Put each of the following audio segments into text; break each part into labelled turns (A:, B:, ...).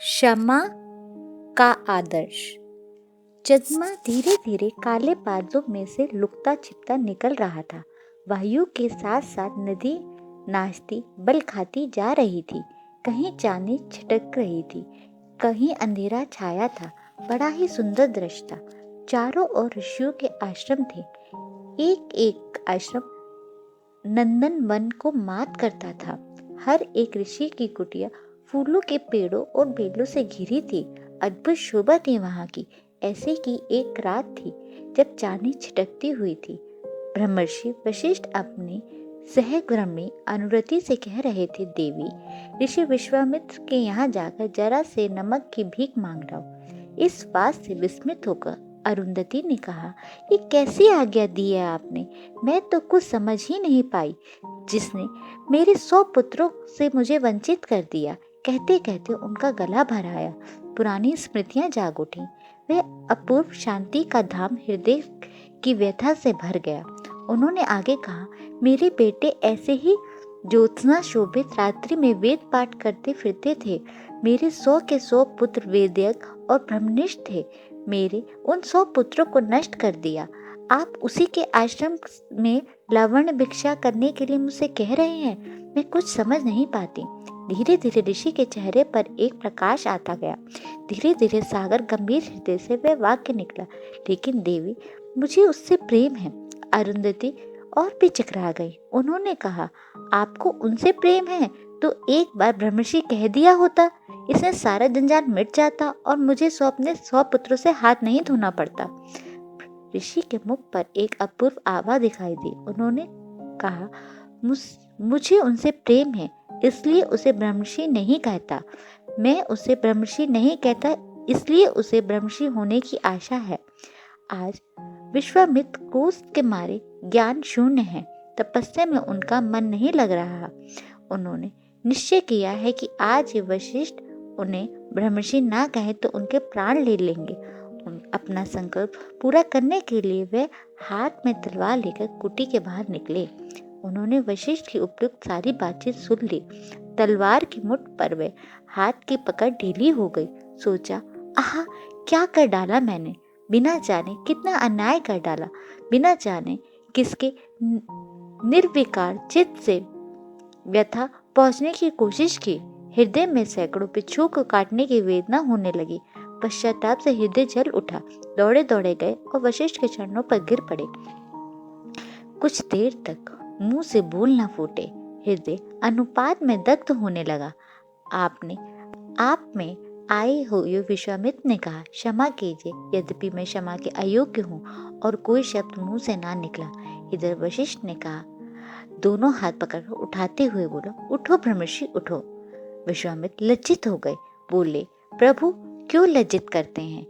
A: क्षमा का आदर्श। चंद्रमा धीरे धीरे काले बादलों में से लुकता छिपता निकल रहा था। वायु के साथ साथ नदी नाचती बल खाती जा रही थी। कहीं चांदी छिटक रही थी, कहीं अंधेरा छाया था। बड़ा ही सुंदर दृश्य था। चारों ओर ऋषियों के आश्रम थे। एक एक आश्रम नंदन वन को मात करता था। हर एक ऋषि की कुटिया फूलों के पेड़ों और बेलों से घिरी थी। अद्भुत शोभा थी वहां की। ऐसे की एक रात थी जब चांदी छिटकती हुई थी। ब्रह्मर्षि वशिष्ठ अपनी सहधर्मिणी अनुरति से कह रहे थे, देवी, ऋषि विश्वामित्र के यहाँ जाकर जरा से नमक की भीख मांग लाओ। इस बात से विस्मित होकर अरुंधति ने कहा, ये कैसी आज्ञा दी है आपने? मैं तो कुछ समझ ही नहीं पाई। जिसने मेरे 100 पुत्रों से मुझे वंचित कर दिया। कहते कहते उनका गला भर आया। पुरानी स्मृतियां जाग उठी। वह अपूर्व शांति का धाम हृदय की व्यथा से भर गया। उन्होंने आगे कहा, मेरे बेटे ऐसे ही ज्योत्सना शोभित रात्रि में वेद पाठ करते फिरते थे। मेरे 100 के 100 पुत्र वेदज्ञ और ब्रह्मनिष्ठ थे। मेरे उन 100 पुत्रों को नष्ट कर दिया। आप उसी के आश्रम में लावण्य भिक्षा करने के लिए मुझसे कह रहे हैं। मैं कुछ समझ नहीं पाती। धीरे धीरे ऋषि के चेहरे पर एक प्रकाश आता गया। धीरे धीरे सागर गंभीर हृदय से वह वाक्य निकला, लेकिन देवी, मुझे उससे प्रेम है। अरुंधति और भी चकरा गई। उन्होंने कहा, आपको उनसे प्रेम है तो एक बार ब्रह्मर्षि कह दिया होता, इससे सारा जंजाल मिट जाता और मुझे अपने 100 पुत्रों से हाथ नहीं धोना पड़ता। ऋषि के मुख पर एक अपूर्व आभा दिखाई दी। उन्होंने कहा, मुझे उनसे प्रेम है, इसलिए उसे ब्रह्मर्षि नहीं कहता। मैं उसे ब्रह्मर्षि नहीं कहता, इसलिए उसे ब्रह्मर्षि होने की आशा है। आज विश्वामित्र क्रोध के मारे ज्ञान शून्य है। तपस्या में उनका मन नहीं लग रहा। उन्होंने निश्चय किया है कि आज ये वशिष्ठ उन्हें ब्रह्मर्षि ना कहे तो उनके प्राण ले लेंगे। अपना संकल्प पूरा करने के लिए वे हाथ में तलवार लेकर कुटी के बाहर निकले। उन्होंने वशिष्ठ की उपयुक्त सारी बातचीत सुन ली। तलवार की मुठ पर वे हाथ की पकड़ ढीली हो गई। सोचा, आहा, क्या कर डाला मैंने? बिना जाने कितना अन्याय कर डाला। बिना जाने किसके निर्विकार चित्त से व्यथा पहुंचने की कोशिश की। हृदय में सैकड़ों बिच्छू को काटने की वेदना होने लगी। पश्चाताप से हृदय जल उठा। दौड़े दौड़े गए और वशिष्ठ के चरणों पर गिर पड़े। कुछ देर तक मुंह से बोल न फूटे। हृदय अनुपात में दग्ध होने लगा। आप में आए हुए विश्वामित्र ने कहा, क्षमा कीजिए, यद्यपि मैं क्षमा के अयोग्य हूँ। और कोई शब्द मुंह से ना निकला। इधर वशिष्ठ ने कहा, दोनों हाथ पकड़कर उठाते हुए बोला, उठो ब्रह्मर्षि, उठो। विश्वामित्र लज्जित हो गए। बोले, प्रभु क्यों लज्जित करते हैं?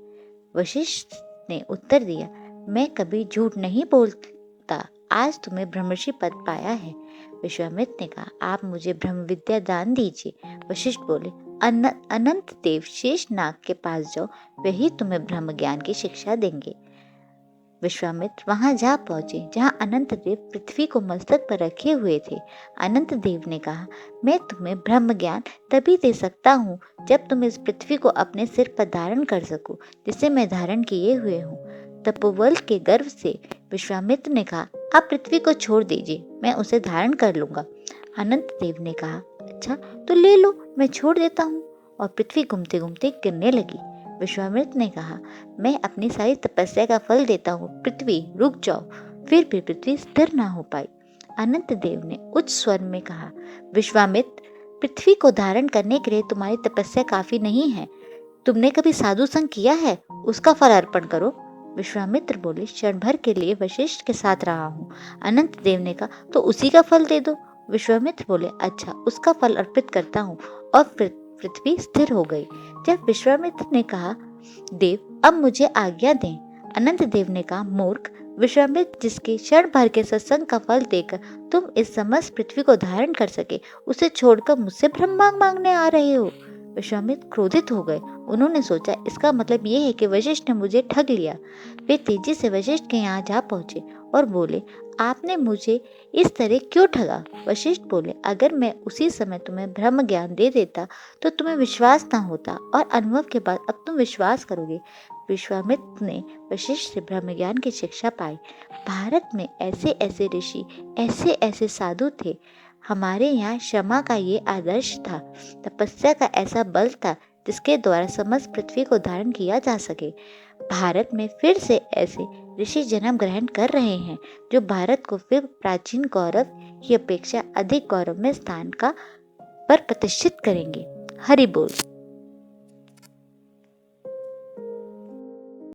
A: वशिष्ठ ने उत्तर दिया, मैं कभी झूठ नहीं बोलता। आज तुम्हें ब्रह्मर्षि पद पाया है। विश्वामित्र ने कहा, आप मुझे ब्रह्म विद्या दान दीजिए। वशिष्ठ बोले, अनंत देव शेष नाग के पास जाओ, वही तुम्हें ब्रह्म ज्ञान की शिक्षा देंगे। विश्वामित्र वहां जा पहुंचे जहां अनंत देव पृथ्वी को मस्तक पर रखे हुए थे। अनंत देव ने कहा, मैं तुम्हें ब्रह्म ज्ञान तभी दे सकता हूँ जब तुम इस पृथ्वी को अपने सिर पर धारण कर सको, जिसे मैं धारण किए हुए हूँ। तपोबल के गर्व से विश्वामित्र ने कहा, आप पृथ्वी को छोड़ दीजिए, मैं उसे धारण कर लूंगा। अनंत देव ने कहा, अच्छा तो ले लो, मैं छोड़ देता हूँ। और पृथ्वी घूमते घूमते गिरने लगी। विश्वामित्र ने कहा, मैं अपनी सारी तपस्या का फल देता हूँ, पृथ्वी रुक जाओ। फिर भी पृथ्वी स्थिर ना हो पाई। अनंत देव ने उच्च स्वर में कहा, विश्वामित्र, पृथ्वी को धारण करने के लिए तुम्हारी तपस्या काफी नहीं है। तुमने कभी साधु संग किया है? उसका फल अर्पण करो। विश्वामित्र बोले, क्षण भर के लिए वशिष्ठ के साथ रहा हूँ। अनंत देव ने कहा, तो उसी का फल दे दो। विश्वामित्र बोले, अच्छा, उसका फल अर्पित करता हूँ। और पृथ्वी स्थिर हो गई। जब विश्वामित्र ने कहा, देव अब मुझे आज्ञा दें। अनंत देव ने कहा, मूर्ख विश्वामित्र, जिसके क्षण भर के सत्संग का फल देकर तुम इस समस्त पृथ्वी को धारण कर सके, उसे छोड़कर मुझसे ब्रह्म मांगने आ रहे हो। विश्वामित्र क्रोधित हो गए। उन्होंने सोचा, इसका मतलब ये है कि वशिष्ठ ने मुझे ठग लिया। वे तेजी से वशिष्ठ के यहाँ जा पहुंचे और बोले, आपने मुझे इस तरह क्यों ठगा? वशिष्ठ बोले, अगर मैं उसी समय तुम्हें ब्रह्म ज्ञान दे देता तो तुम्हें विश्वास ना होता, और अनुभव के बाद अब तुम विश्वास करोगे। विश्वामित्र ने वशिष्ठ से ब्रह्म ज्ञान की शिक्षा पाई। भारत में ऐसे ऐसे ऋषि, ऐसे ऐसे साधु थे। हमारे यहाँ क्षमा का ये आदर्श था, तपस्या का ऐसा बल था जिसके द्वारा समस्त पृथ्वी को धारण किया जा सके। भारत में फिर से ऐसे ऋषि जन्म ग्रहण कर रहे हैं जो भारत को फिर प्राचीन गौरव की अपेक्षा अधिक गौरव में स्थान का पर प्रतिष्ठित करेंगे। हरि बोल।